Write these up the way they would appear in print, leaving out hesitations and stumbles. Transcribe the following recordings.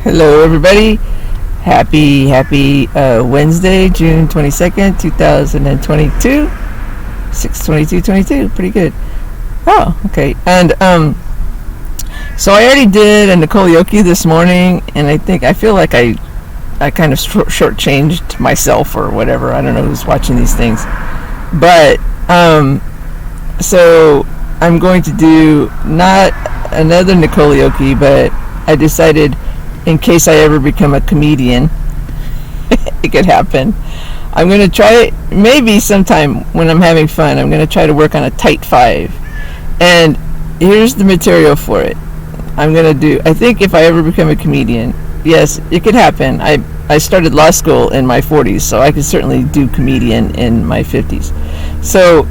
Hello, everybody. Happy Wednesday, June 22nd, 2022. 6/22/22. Pretty good. Oh, okay. And so I already did a Nicolioki this morning, and I feel like I kind of shortchanged myself or whatever. I don't know who's watching these things, but so I'm going to do not another Nicolioki, but I decided, in case I ever become a comedian, it could happen. I'm going to try it maybe sometime when I'm having fun. I'm going to try to work on a tight five. And here's the material for it. I think if I ever become a comedian, yes, it could happen. I started law school in my 40s, so I could certainly do comedian in my 50s. So,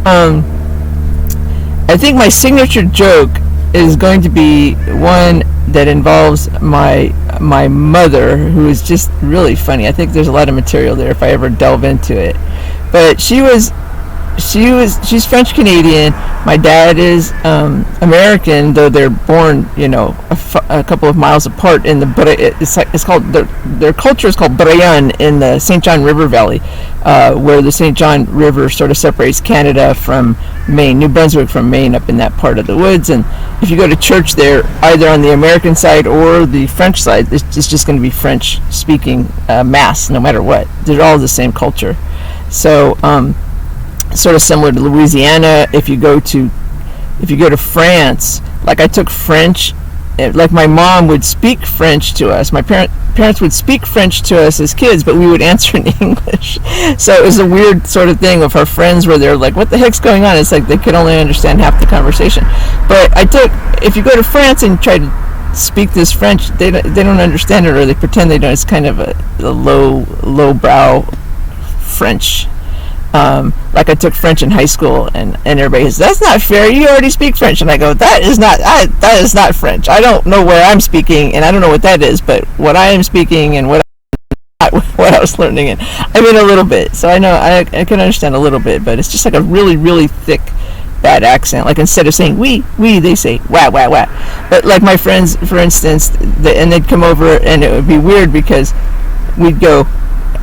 I think my signature joke is going to be one that involves my mother, who is just really funny. I think there's a lot of material there if I ever delve into it. But she's French Canadian. My dad is American, though they're born, a couple of miles apart in it's called their culture is called Brayane in the St. John River Valley, where the St. John River sort of separates Canada from Maine, New Brunswick from Maine, up in that part of the woods. And if you go to church there, either on the American side or the French side, it's just going to be French speaking mass, no matter what. They're all the same culture. So sort of similar to Louisiana. If you go to France, like I took French, like my mom would speak French to us. My parents would speak French to us as kids, but we would answer in English. So it was a weird sort of thing of our friends where they're like, what the heck's going on? It's like they could only understand half the conversation. But if you go to France and try to speak this French, they don't understand it, or they pretend they don't. It's kind of a low brow French. Like I took French in high school, and everybody says, that's not fair, you already speak French. And I go, that is not French. I don't know where I'm speaking, and I don't know what that is, but what I am speaking and what I was learning, and I mean a little bit, so I know I can understand a little bit, but it's just like a really, really thick, bad accent. Like instead of saying we, they say wah, wah, wah. But like my friends, for instance, and they'd come over, and it would be weird because we'd go,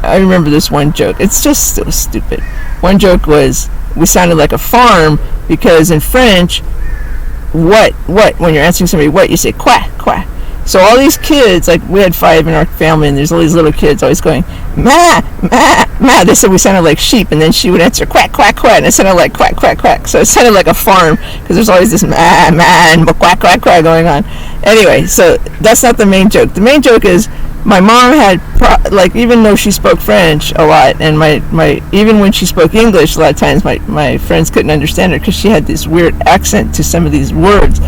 I remember this one joke. It's just so stupid. One joke was, we sounded like a farm because in French, what, when you're answering somebody what, you say quoi, quoi. So all these kids, like we had 5 in our family, and there's all these little kids always going, ma, ma, ma. They said we sounded like sheep, and then she would answer quack, quack, quack, and it sounded like quack, quack, quack. So it sounded like a farm because there's always this ma, ma, and quack, quack, quack going on. Anyway, so that's not the main joke. The main joke is, my mom had, even though she spoke French a lot, and even when she spoke English, a lot of times my friends couldn't understand her because she had this weird accent to some of these words.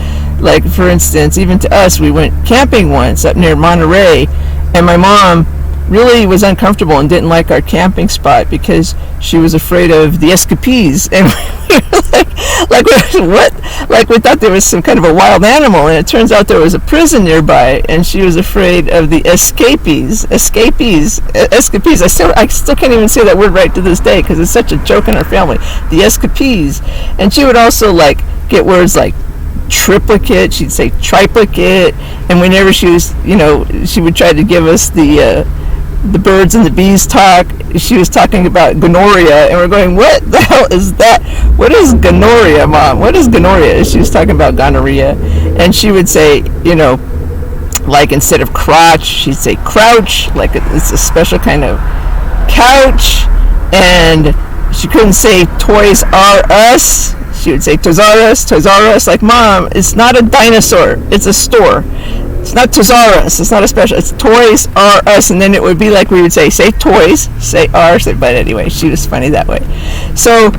Like, for instance, even to us, we went camping once up near Monterey, and my mom really was uncomfortable and didn't like our camping spot because she was afraid of the escapees. And we were like we thought there was some kind of a wild animal, and it turns out there was a prison nearby, and she was afraid of the escapees. I still can't even say that word right to this day because it's such a joke in our family. The escapees. And she would also get words like triplicate, she'd say triplicate, and whenever she was, she would try to give us the birds and the bees talk, she was talking about gonorrhea, and we're going, what the hell is that? What is gonorrhea, Mom? What is gonorrhea? She was talking about gonorrhea, and she would say, like instead of crotch, she'd say crouch, like it's a special kind of couch. And she couldn't say Toys R Us. She would say Toys R Us. Like, Mom, it's not a dinosaur, it's a store. It's not Toys R Us. It's not a special. It's Toys R Us. And then it would be like we would say toys, say R. But anyway, she was funny that way. So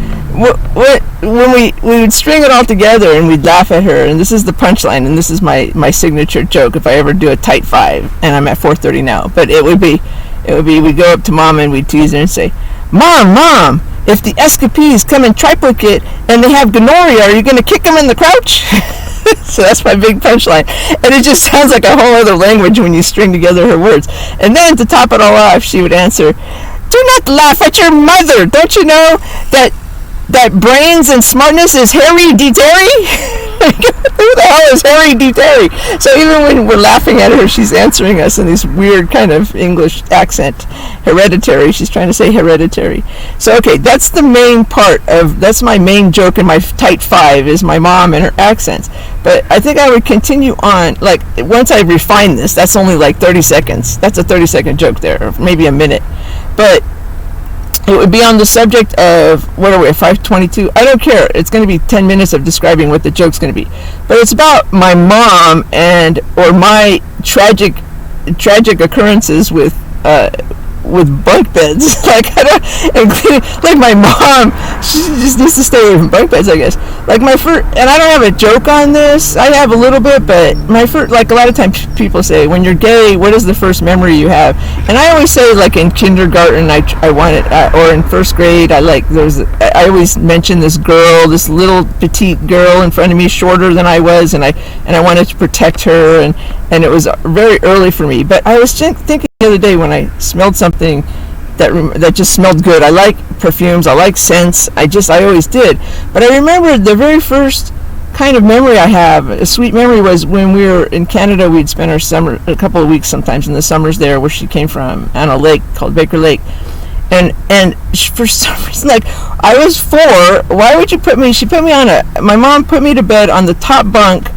when we would string it all together and we'd laugh at her, and this is the punchline, and this is my signature joke if I ever do a tight five, and I'm at 4:30 now. But it would be we'd go up to Mom and we'd tease her and say, Mom, if the escapees come in triplicate and they have gonorrhea, are you going to kick them in the crouch? So that's my big punchline. And it just sounds like a whole other language when you string together her words. And then to top it all off, she would answer, do not laugh at your mother. Don't you know that that brains and smartness is hereditary? Who the hell is hereditary? So even when we're laughing at her, she's answering us in this weird kind of English accent. Hereditary. She's trying to say hereditary. So okay, that's the main part of, that's my main joke in my tight five, is my mom and her accents. But I think I would continue on, like, once I refine this, that's only like 30 seconds. That's a 30-second joke there, maybe a minute. But it would be on the subject of, what are we, 5:22? I don't care. It's going to be 10 minutes of describing what the joke's going to be. But it's about my mom or my tragic occurrences with bunk beds. Like, like my mom, she just needs to stay away from bunk beds, I guess. Like my first, and I don't have a joke on this. I have a little bit, but my first, like a lot of times people say, when you're gay, what is the first memory you have? And I always say, like in kindergarten, I wanted, or in first grade, I always mention this girl, this little petite girl in front of me, shorter than I was, and I wanted to protect her, and it was very early for me. But I was thinking the other day when I smelled something that just smelled good. I like perfumes. I like scents. I always did. But I remember the very first kind of memory I have, a sweet memory, was when we were in Canada. We'd spend our summer, a couple of weeks sometimes in the summers there, where she came from, on a lake called Baker Lake. And for some reason, like, I was 4. Why would you my mom put me to bed on the top bunk,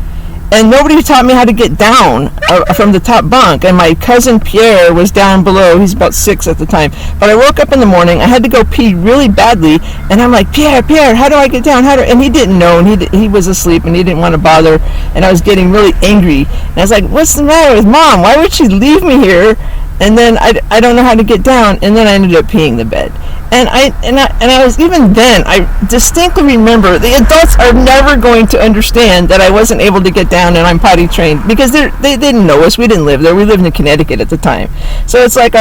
and nobody taught me how to get down from the top bunk. And my cousin Pierre was down below. He's about 6 at the time. But I woke up in the morning. I had to go pee really badly. And I'm like, Pierre, how do I get down? And he didn't know. And he was asleep, and he didn't want to bother. And I was getting really angry. And I was like, what's the matter with Mom? Why would she leave me here? And then I don't know how to get down. And then I ended up peeing the bed. And I was, even then, I distinctly remember, the adults are never going to understand that I wasn't able to get down and I'm potty trained, because they didn't know us. We didn't live there. We lived in Connecticut at the time. So it's like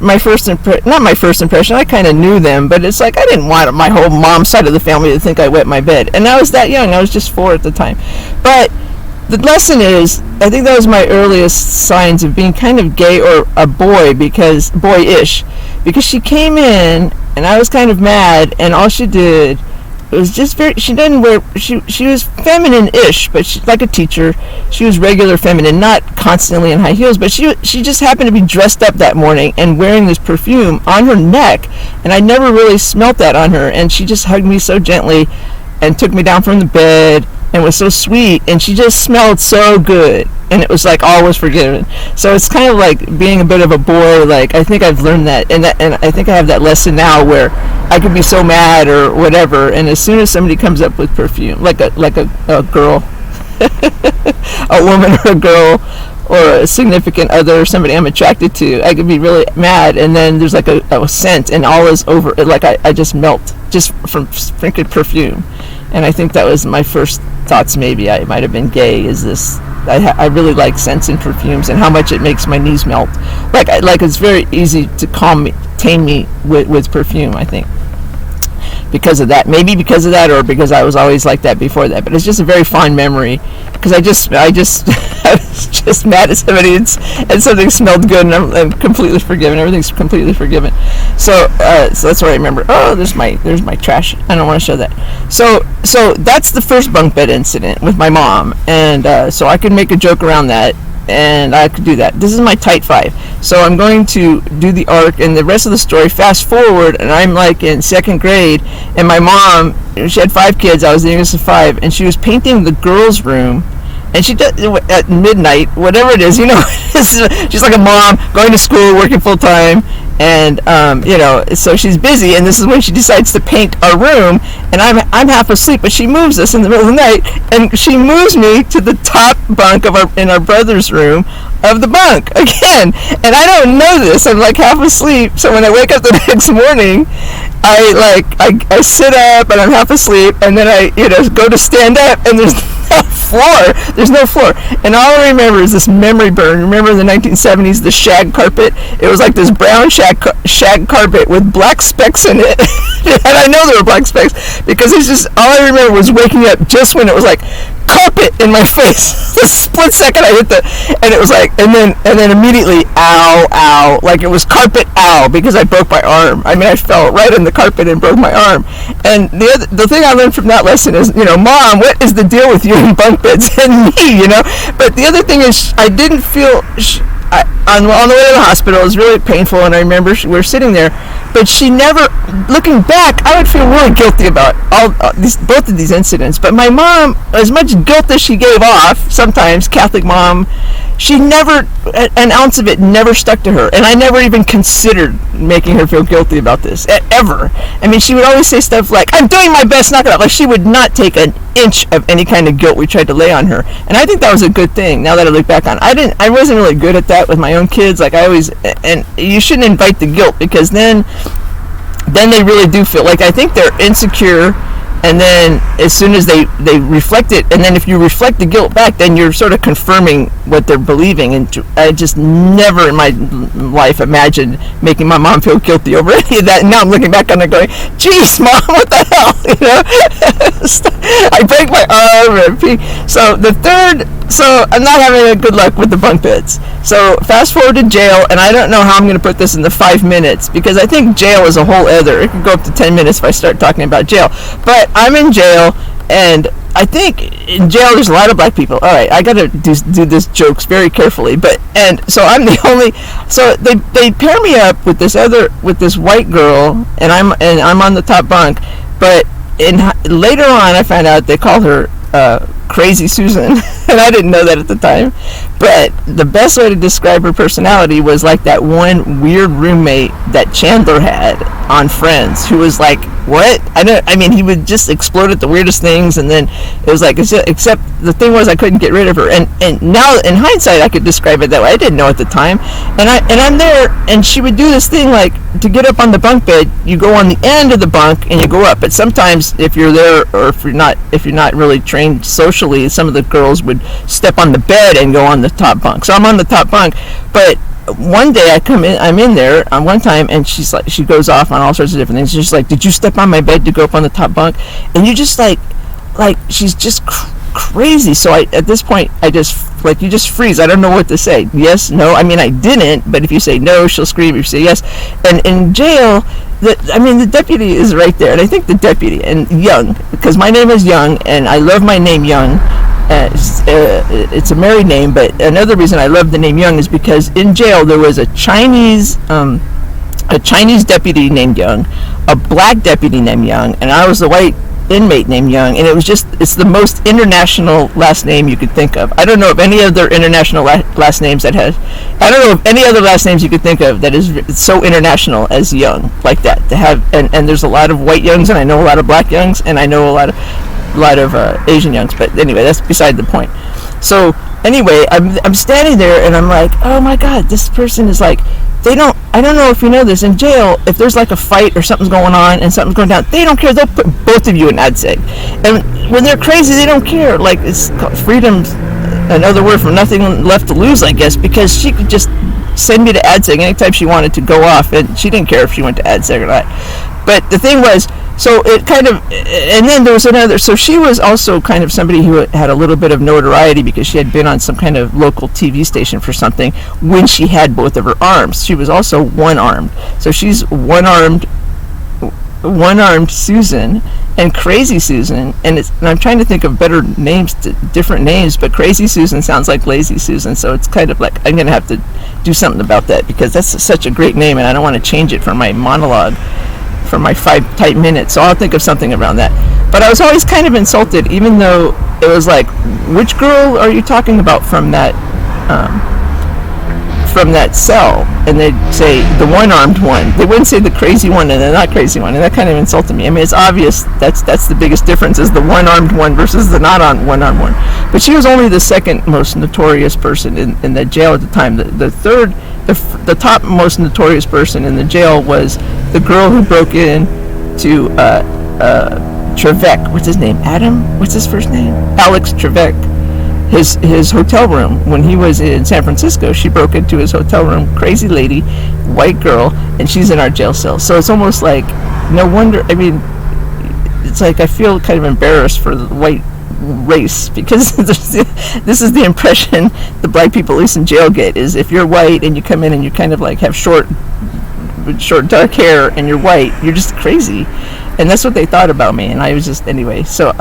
my first impression, not my first impression, I kind of knew them, but it's like I didn't want my whole mom's side of the family to think I wet my bed. And I was that young. I was just 4 at the time. But the lesson is, I think that was my earliest signs of being kind of gay, or a boy, boyish, because she came in and I was kind of mad, and all she did was just she was feminine-ish, but she, like a teacher, she was regular feminine, not constantly in high heels, but she just happened to be dressed up that morning and wearing this perfume on her neck, and I never really smelt that on her, and she just hugged me so gently and took me down from the bed, and was so sweet, and she just smelled so good, and it was like all was forgiven. So it's kind of like being a bit of a boy. Like, I think I've learned that, and I think I have that lesson now, where I could be so mad or whatever, and as soon as somebody comes up with perfume, like a girl, a woman or a girl, or a significant other, or somebody I'm attracted to, I could be really mad, and then there's like a scent, and all is over. Like I just melt just from sprinkled perfume. And I think that was my first thoughts. Maybe I might have been gay. Is this? I really like scents and perfumes, and how much it makes my knees melt. Like it's very easy to tame me with perfume, I think, because of that. Maybe because of that, or because I was always like that before that. But it's just a very fond memory, because I was just mad at somebody, and something smelled good, and I'm completely forgiven. Everything's completely forgiven. So that's what I remember. Oh, there's my trash. I don't want to show that. So that's the first bunk bed incident with my mom, and so I could make a joke around that, and I could do that. This is my tight 5. So I'm going to do the arc and the rest of the story. Fast forward, and I'm like in 2nd grade, and my mom, she had 5 kids. I was the youngest of 5, and she was painting the girls' room. And she does at midnight, whatever it is, she's like a mom going to school, working full time, and so she's busy. And this is when she decides to paint our room, and I'm half asleep, but she moves us in the middle of the night, and she moves me to the top bunk in our brother's room of the bunk again. And I don't know this. I'm like half asleep. So when I wake up the next morning, I sit up and I'm half asleep, and then I go to stand up, and there's no floor. And all I remember is this memory burn. Remember in the 1970s, the shag carpet? It was like this brown shag carpet with black specks in it. And I know there were black specks, because it's just, all I remember was waking up just when it was like carpet in my face. The split second I hit and it was like, and then immediately, ow, like it was carpet, ow, because I broke my arm. I mean, I fell right on the carpet and broke my arm. And the thing I learned from that lesson is, Mom, what is the deal with you in bunk beds and me, But the other thing is, I didn't feel, on the way to the hospital, it was really painful, and I remember we were sitting there, but she never, looking back, I would feel really guilty about both of these incidents. But my mom, as much guilt as she gave off, sometimes, Catholic mom, she never, an ounce of it never stuck to her, and I never even considered making her feel guilty about this, ever. I mean, she would always say stuff like, I'm doing my best, knock it out. Like, she would not take an inch of any kind of guilt we tried to lay on her, and I think that was a good thing. Now that I look back on, I wasn't really good at that with my own kids. Like, I always, and you shouldn't invite the guilt, because then they really do feel like, I think they're insecure, and then as soon as they reflect it, and then if you reflect the guilt back, then you're sort of confirming what they're believing. And I just never in my life imagined making my mom feel guilty over any of that. And now I'm looking back on it going, geez, Mom, what the hell, I break my arm. So I'm not having a good luck with the bunk beds. So fast forward to jail, and I don't know how I'm going to put this in the 5 minutes, because I think jail is a whole other. It could go up to 10 minutes if I start talking about jail. But I'm in jail, and I think in jail there's a lot of black people. All right, I got to do this jokes very carefully. And so I'm the only. So they pair me up with this white girl, and I'm on the top bunk. But later on, I found out they called her Crazy Susan, and I didn't know that at the time. But the best way to describe her personality was like that one weird roommate that Chandler had on Friends, who was like, what? I mean, he would just explode at the weirdest things, and then it was like, except the thing was I couldn't get rid of her. And now in hindsight, I could describe it that way. I didn't know at the time. And I'm there, and she would do this thing like, to get up on the bunk bed, you go on the end of the bunk and you go up. But sometimes if you're there, or if you're not really trained socially, some of the girls would step on the bed and go on the top bunk. So I'm on the top bunk, but one day I'm in there on one time, and she's like, she goes off on all sorts of different things. She's like, did you step on my bed to go up on the top bunk? And you just like she's just crazy. So at this point, you just freeze. I don't know what to say. Yes, no. I mean, I didn't, but if you say no, she'll scream. If you say yes. And in jail, the deputy is right there, and I think the deputy, and Young, because my name is Young, and I love my name Young. It's a married name, but another reason I love the name Young is because in jail there was a Chinese deputy named Young, a black deputy named Young, and I was the white inmate named Young, and it's the most international last name you could think of. I don't know of any other international last names I don't know of any other last names you could think of that is so international as Young, like that, to have. And there's a lot of white Youngs, and I know a lot of black Youngs, and I know a lot of Asian Youngs, but anyway, that's beside the point. So anyway, I'm standing there, and I'm like, oh my God, this person is like, I don't know if you know this, in jail, if there's like a fight or something's going on and something's going down, they don't care. They'll put both of you in ADSEG. And when they're crazy, they don't care. Like, it's called freedom's another word for nothing left to lose, I guess, because she could just send me to ADSEG anytime she wanted to go off, and she didn't care if she went to ADSEG or not. But the thing was, so it kind of, and then there was another, so she was also kind of somebody who had a little bit of notoriety because she had been on some kind of local TV station for something when she had both of her arms. She was also one-armed. So she's one-armed Susan and Crazy Susan, and I'm trying to think of better names, different names, but Crazy Susan sounds like Lazy Susan, so it's kind of like, I'm going to have to do something about that because that's such a great name, and I don't want to change it for my monologue, for my 5 tight minutes, so I'll think of something around that. But I was always kind of insulted, even though it was like, which girl are you talking about from that cell? And they'd say the one-armed one. They wouldn't say the crazy one and the not crazy one, and that kind of insulted me. I mean, it's obvious that's the biggest difference, is the one-armed one versus the not one-armed one. But she was only the second most notorious person in that jail at the time. The top most notorious person in the jail was the girl who broke in to Trevek. What's his name? Adam? What's his first name? Alex Trevek. His hotel room when he was in San Francisco. She broke into his hotel room. Crazy lady, white girl, and she's in our jail cell. So it's almost like, no wonder. I mean, it's like I feel kind of embarrassed for the white race, because this is the impression the black people, at least in jail, get, is if you're white and you come in and you kind of like have short dark hair and you're white, you're just crazy. And that's what they thought about me. And I was just, anyway, so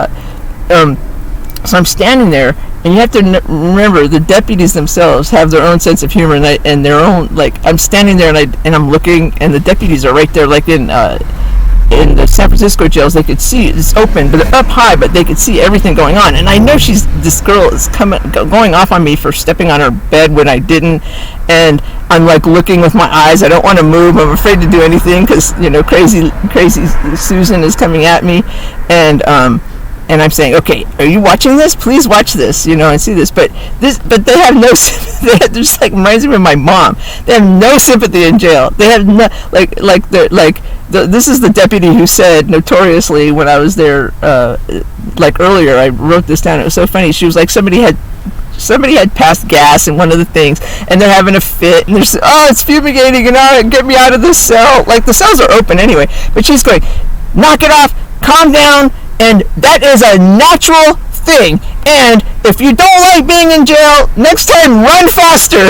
so I'm standing there, and you have to remember, the deputies themselves have their own sense of humor, and their own, like, I'm standing there and I'm looking, and the deputies are right there, like in the San Francisco jails. They could see it's open, but they're up high, but they could see everything going on. And I know this girl is going off on me for stepping on her bed when I didn't, and I'm like looking with my eyes. I don't want to move. I'm afraid to do anything because, you know, crazy Susan is coming at me, and I'm saying, okay, are you watching this? Please watch this, you know, and see this. But they have no sympathy. They're just like, reminds me of my mom. They have no sympathy in jail. They have no, this is the deputy who said, notoriously, when I was there, like earlier, I wrote this down. It was so funny. She was like, somebody had passed gas in one of the things, and they're having a fit, and they're saying, oh, it's fumigating, and get me out of this cell. Like, the cells are open anyway. But she's going, knock it off, calm down. And that is a natural thing. And if you don't like being in jail, next time run faster.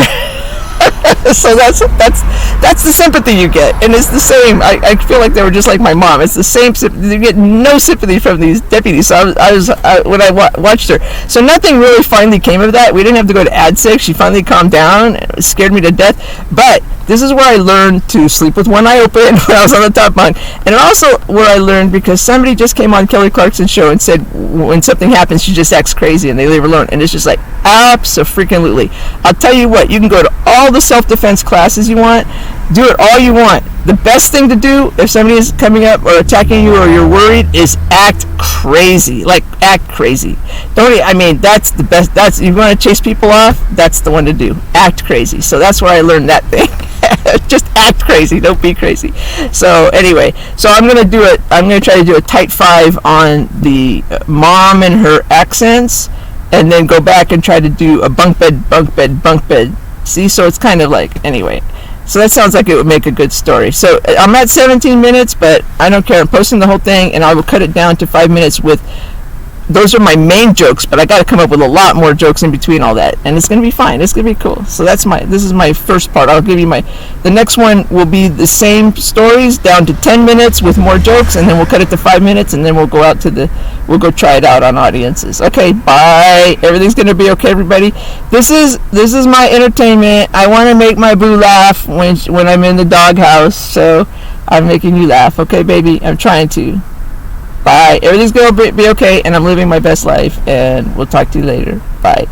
So that's the sympathy you get, and it's the same. I feel like they were just like my mom. It's the same. You get no sympathy from these deputies. So I was when I watched her. So nothing really finally came of that. We didn't have to go to AD6. She finally calmed down. It scared me to death. But this is where I learned to sleep with one eye open when I was on the top bunk, and also where I learned, because somebody just came on Kelly Clarkson's show and said when something happens, she just acts crazy and they leave her alone, and it's just like, abso-freaking-lutely. I'll tell you what, you can go to all the self-defense classes you want, do it all you want. The best thing to do if somebody is coming up or attacking you or you're worried is act crazy. Like, act crazy. That's the best. You want to chase people off, that's the one to do. Act crazy. So that's where I learned that thing. Just act crazy, don't be crazy. So anyway, so I'm going to try to do a tight 5 on the mom and her accents, and then go back and try to do a bunk bed. See, so it's kind of like, anyway. So that sounds like it would make a good story. So I'm at 17 minutes, but I don't care. I'm posting the whole thing, and I will cut it down to 5 minutes with, those are my main jokes, but I got to come up with a lot more jokes in between all that, and it's going to be fine. It's going to be cool. So this is my first part. I'll give you the next one will be the same stories down to 10 minutes with more jokes, and then we'll cut it to 5 minutes, and then we'll go we'll go try it out on audiences. Okay, bye. Everything's going to be okay, everybody. This is my entertainment. I want to make my boo laugh when I'm in the doghouse, so I'm making you laugh. Okay, baby? I'm trying to. Bye. Everything's going to be okay, and I'm living my best life, and we'll talk to you later. Bye.